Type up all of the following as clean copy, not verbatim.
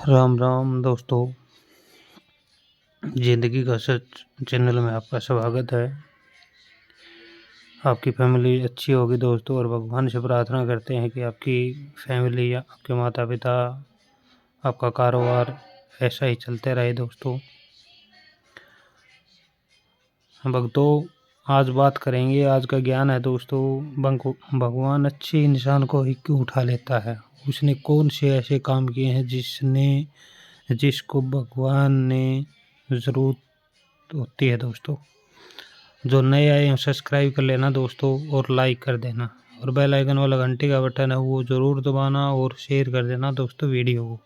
राम राम दोस्तों, ज़िंदगी का सच चैनल में आपका स्वागत है। आपकी फैमिली अच्छी होगी दोस्तों, और भगवान से प्रार्थना करते हैं कि आपकी फैमिली या आपके माता पिता, आपका कारोबार ऐसा ही चलते रहे दोस्तों। भक्तों, आज बात करेंगे, आज का ज्ञान है दोस्तों, भगवान अच्छे इंसान को ही क्यों उठा लेता है। उसने कौन से ऐसे काम किए हैं जिसको भगवान ने ज़रूरत होती है दोस्तों। जो नए आए हैं सब्सक्राइब कर लेना दोस्तों, और लाइक कर देना, और बेल आइकन वाला घंटे का बटन है वो ज़रूर दबाना, और शेयर कर देना दोस्तों वीडियो को,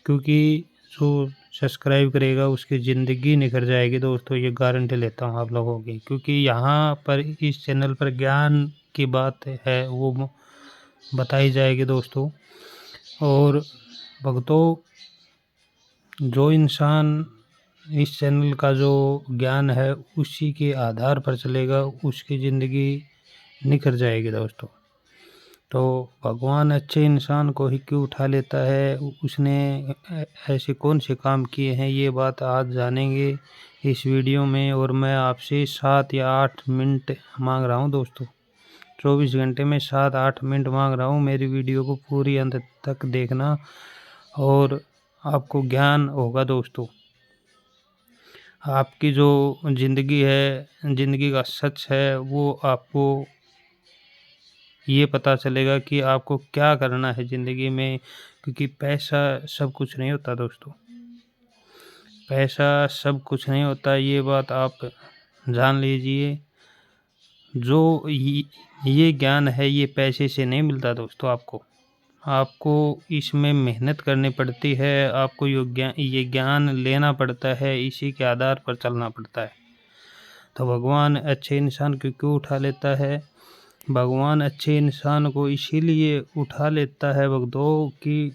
क्योंकि जो सब्सक्राइब करेगा उसकी ज़िंदगी निखर जाएगी दोस्तों। ये गारंटी लेता हूँ आप लोगों की, क्योंकि यहाँ पर इस चैनल पर ज्ञान की बात है वो बताई जाएगी दोस्तों। और भक्तों, जो इंसान इस चैनल का जो ज्ञान है उसी के आधार पर चलेगा, उसकी ज़िंदगी निखर जाएगी दोस्तों। तो भगवान अच्छे इंसान को ही क्यों उठा लेता है, उसने ऐसे कौन से काम किए हैं, ये बात आज जानेंगे इस वीडियो में। और मैं आपसे 7 या 8 मिनट मांग रहा हूँ दोस्तों, 24 घंटे में 7-8 मिनट मांग रहा हूँ। मेरी वीडियो को पूरी अंत तक देखना और आपको ज्ञान होगा दोस्तों। आपकी जो ज़िंदगी है, ज़िंदगी का सच है, वो आपको ये पता चलेगा कि आपको क्या करना है ज़िंदगी में। क्योंकि पैसा सब कुछ नहीं होता दोस्तों, पैसा सब कुछ नहीं होता, ये बात आप जान लीजिए। जो ये ज्ञान है ये पैसे से नहीं मिलता दोस्तों। आपको इसमें मेहनत करनी पड़ती है, आपको ये ज्ञान लेना पड़ता है, इसी के आधार पर चलना पड़ता है। तो भगवान अच्छे इंसान को क्यों उठा लेता है? भगवान अच्छे इंसान को इसीलिए उठा लेता है भक्तों कि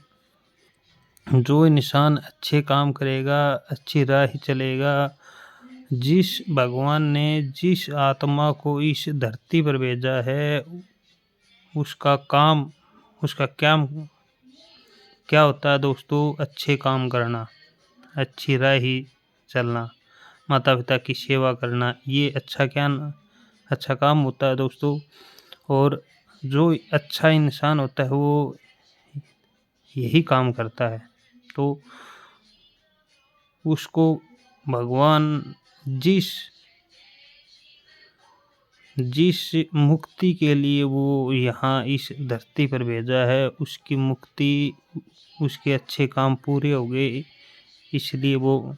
जो इंसान अच्छे काम करेगा, अच्छी राह चलेगा, भगवान ने जिस आत्मा को इस धरती पर भेजा है उसका क्या होता है दोस्तों? अच्छे काम करना, अच्छी राह चलना, माता पिता की सेवा करना, ये अच्छा काम होता है दोस्तों। और जो अच्छा इंसान होता है वो यही काम करता है, तो उसको भगवान जिस मुक्ति के लिए वो यहाँ इस धरती पर भेजा है, उसकी मुक्ति, उसके अच्छे काम पूरे हो गए, इसलिए वो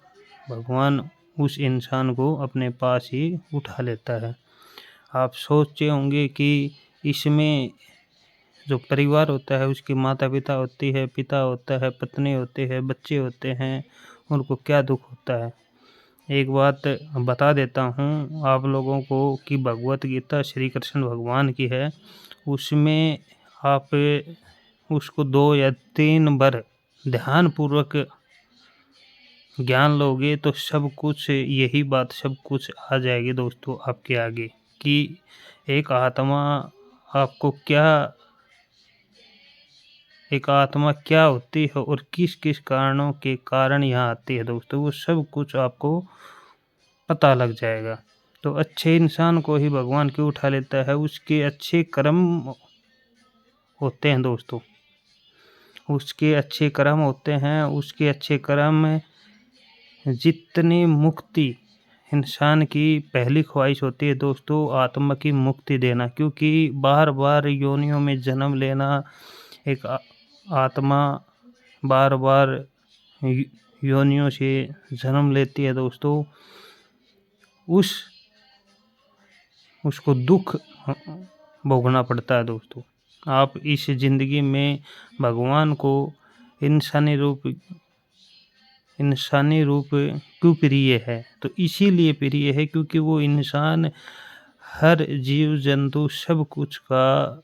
भगवान उस इंसान को अपने पास ही उठा लेता है। आप सोचे होंगे कि इसमें जो परिवार होता है उसकी माता पिता होती है, पिता होता है, पत्नी होती है, बच्चे होते हैं, उनको क्या दुख होता है। एक बात बता देता हूँ आप लोगों को कि भगवत गीता श्री कृष्ण भगवान की है, उसमें आप उसको 2 या 3 बार ध्यानपूर्वक ज्ञान लोगे तो सब कुछ, यही बात सब कुछ आ जाएगी दोस्तों आपके आगे, कि एक आत्मा क्या होती है और किस किस कारणों के कारण यहाँ आती है दोस्तों, वो सब कुछ आपको पता लग जाएगा। तो अच्छे इंसान को ही भगवान क्यों उठा लेता है? उसके अच्छे कर्म होते हैं दोस्तों, उसके अच्छे कर्म होते हैं, उसके अच्छे कर्म में जितनी मुक्ति, इंसान की पहली ख्वाहिश होती है दोस्तों आत्मा की मुक्ति देना, क्योंकि बार बार योनियों में जन्म लेना, एक आत्मा बार बार योनियों से जन्म लेती है दोस्तों, उसको दुख भोगना पड़ता है दोस्तों। आप इस ज़िंदगी में भगवान को इंसानी रूप क्यों प्रिय है? तो इसीलिए प्रिय है क्योंकि वो इंसान हर जीव जंतु सब कुछ का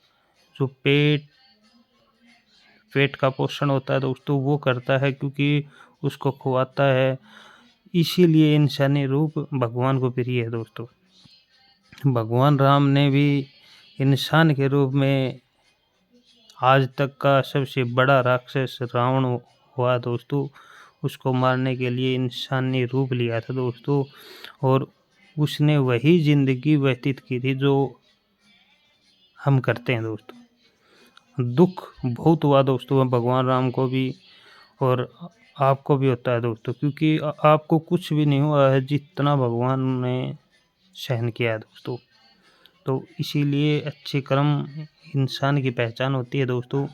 जो पेट का पोषण होता है दोस्तों वो करता है, क्योंकि उसको खुआता है, इसीलिए इंसानी रूप भगवान को प्रिय है दोस्तों। भगवान राम ने भी इंसान के रूप में आज तक का सबसे बड़ा राक्षस रावण हुआ दोस्तों, उसको मारने के लिए इंसान ने रूप लिया था दोस्तों, और उसने वही ज़िंदगी व्यतीत की थी जो हम करते हैं दोस्तों। दुःख बहुत हुआ दोस्तों भगवान राम को भी, और आपको भी होता है दोस्तों, क्योंकि आपको कुछ भी नहीं हुआ है जितना भगवान ने सहन किया है दोस्तों। तो इसीलिए अच्छे कर्म इंसान की पहचान होती है दोस्तों।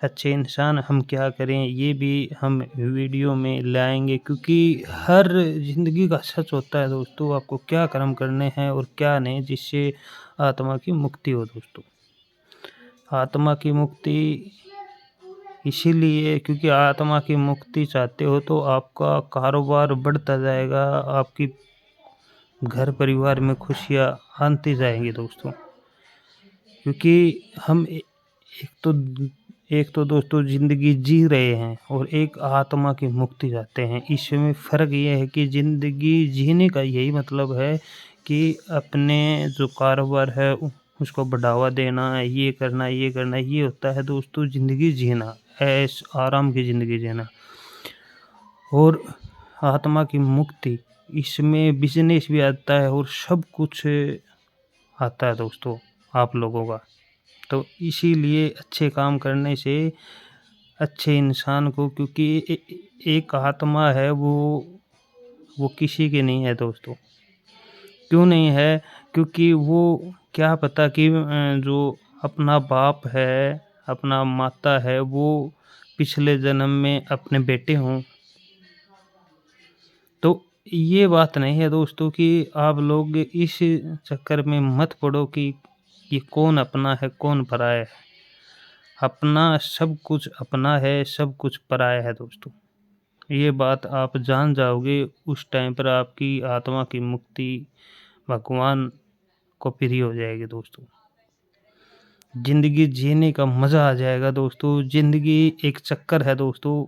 अच्छे इंसान हम क्या करें ये भी हम वीडियो में लाएंगे, क्योंकि हर ज़िंदगी का सच होता है दोस्तों, आपको क्या कर्म करने हैं और क्या नहीं, जिससे आत्मा की मुक्ति हो दोस्तों। आत्मा की मुक्ति इसीलिए क्योंकि आत्मा की मुक्ति चाहते हो तो आपका कारोबार बढ़ता जाएगा, आपकी घर परिवार में खुशियाँ आती जाएंगी दोस्तों। क्योंकि हम एक तो दोस्तों ज़िंदगी जी रहे हैं और एक आत्मा की मुक्ति चाहते हैं। इसमें फ़र्क ये है कि ज़िंदगी जीने का यही मतलब है कि अपने जो कारोबार है उसको बढ़ावा देना, ये करना, ये होता है दोस्तों ज़िंदगी जीना, ऐश आराम की ज़िंदगी जीना। और आत्मा की मुक्ति इसमें बिज़नेस भी आता है और सब कुछ आता है दोस्तों आप लोगों का। तो इसीलिए अच्छे काम करने से अच्छे इंसान को, क्योंकि एक आत्मा है वो किसी की नहीं है दोस्तों। क्यों नहीं है? क्योंकि वो क्या पता कि जो अपना बाप है, अपना माता है, वो पिछले जन्म में अपने बेटे हों। तो ये बात नहीं है दोस्तों कि आप लोग इस चक्कर में मत पड़ो कि ये कौन अपना है कौन पराया है। अपना सब कुछ अपना है, सब कुछ पराया है दोस्तों। ये बात आप जान जाओगे, उस टाइम पर आपकी आत्मा की मुक्ति भगवान को प्रिय हो जाएगी दोस्तों। ज़िंदगी जीने का मज़ा आ जाएगा दोस्तों। ज़िंदगी एक चक्कर है दोस्तों,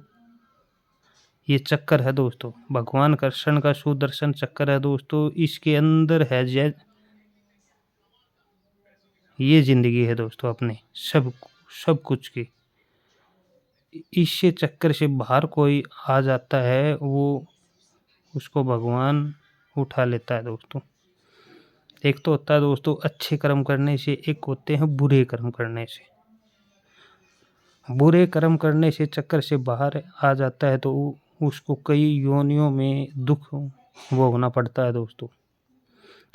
ये चक्कर है दोस्तों। भगवान कृष्ण का सुदर्शन चक्कर है दोस्तों, इसके अंदर है ये ज़िंदगी है दोस्तों अपने सब कुछ की। इस चक्कर से बाहर कोई आ जाता है, वो उसको भगवान उठा लेता है दोस्तों। एक तो होता है दोस्तों अच्छे कर्म करने से, एक होते हैं बुरे कर्म करने से। बुरे कर्म करने से चक्कर से बाहर आ जाता है तो उसको कई योनियों में दुख भोगना पड़ता है दोस्तों।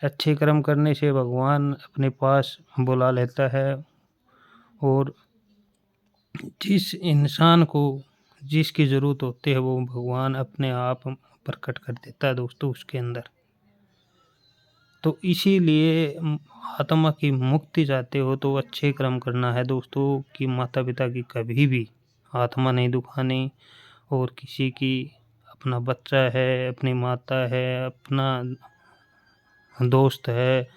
अच्छे कर्म करने से भगवान अपने पास बुला लेता है, और जिस इंसान को जिसकी ज़रूरत होती है वो भगवान अपने आप प्रकट कर देता है दोस्तों उसके अंदर। तो इसीलिए आत्मा की मुक्ति चाहते हो तो अच्छे कर्म करना है दोस्तों, कि माता पिता की कभी भी आत्मा नहीं दुखानी, और किसी की अपना बच्चा है, अपनी माता है, अपना दोस्त है,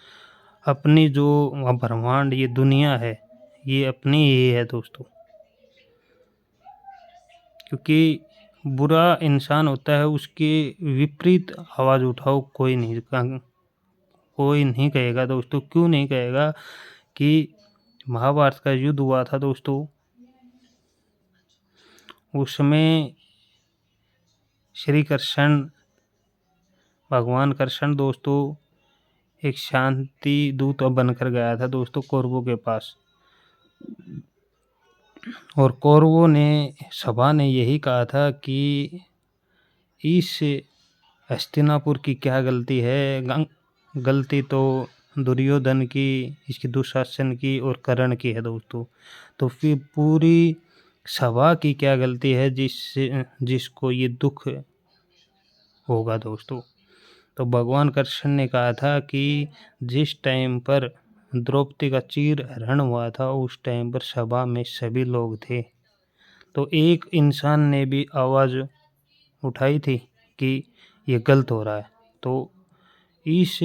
अपनी जो ब्रह्मांड ये दुनिया है ये अपनी ही है दोस्तों। क्योंकि बुरा इंसान होता है उसके विपरीत आवाज़ उठाओ कोई नहीं कहेगा दोस्तों। क्यों नहीं कहेगा? कि महाभारत का युद्ध हुआ था दोस्तों, उसमें श्री कृष्ण भगवान कृष्ण दोस्तों एक शांति दूत बनकर गया था दोस्तों कौरवों के पास, और कौरवों ने सभा ने यही कहा था कि इस हस्तिनापुर की क्या गलती है? गलती तो दुर्योधन की, इसकी दुशासन की और कर्ण की है दोस्तों। तो फिर पूरी सभा की क्या गलती है जिसको ये दुख होगा दोस्तों? तो भगवान कृष्ण ने कहा था कि जिस टाइम पर द्रौपदी का चीर हरण हुआ था उस टाइम पर सभा में सभी लोग थे, तो एक इंसान ने भी आवाज़ उठाई थी कि ये गलत हो रहा है। तो इस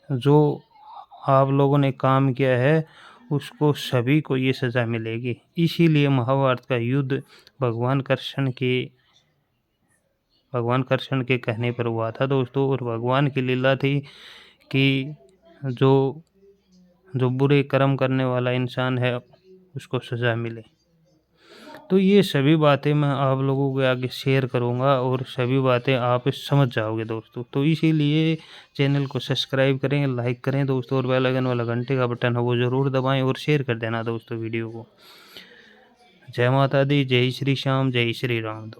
जो आप लोगों ने काम किया है उसको सभी को ये सज़ा मिलेगी। इसीलिए महाभारत का युद्ध भगवान कृष्ण के कहने पर हुआ था दोस्तों, और भगवान की लीला थी कि जो बुरे कर्म करने वाला इंसान है उसको सज़ा मिले। तो ये सभी बातें मैं आप लोगों के आगे शेयर करूँगा और सभी बातें आप समझ जाओगे दोस्तों। तो इसीलिए चैनल को सब्सक्राइब करें, लाइक करें दोस्तों, और बेल आइकन वाला घंटे का बटन है वो ज़रूर दबाएँ और शेयर कर देना दोस्तों वीडियो को। जय माता दी, जय श्री श्याम, जय श्री राम।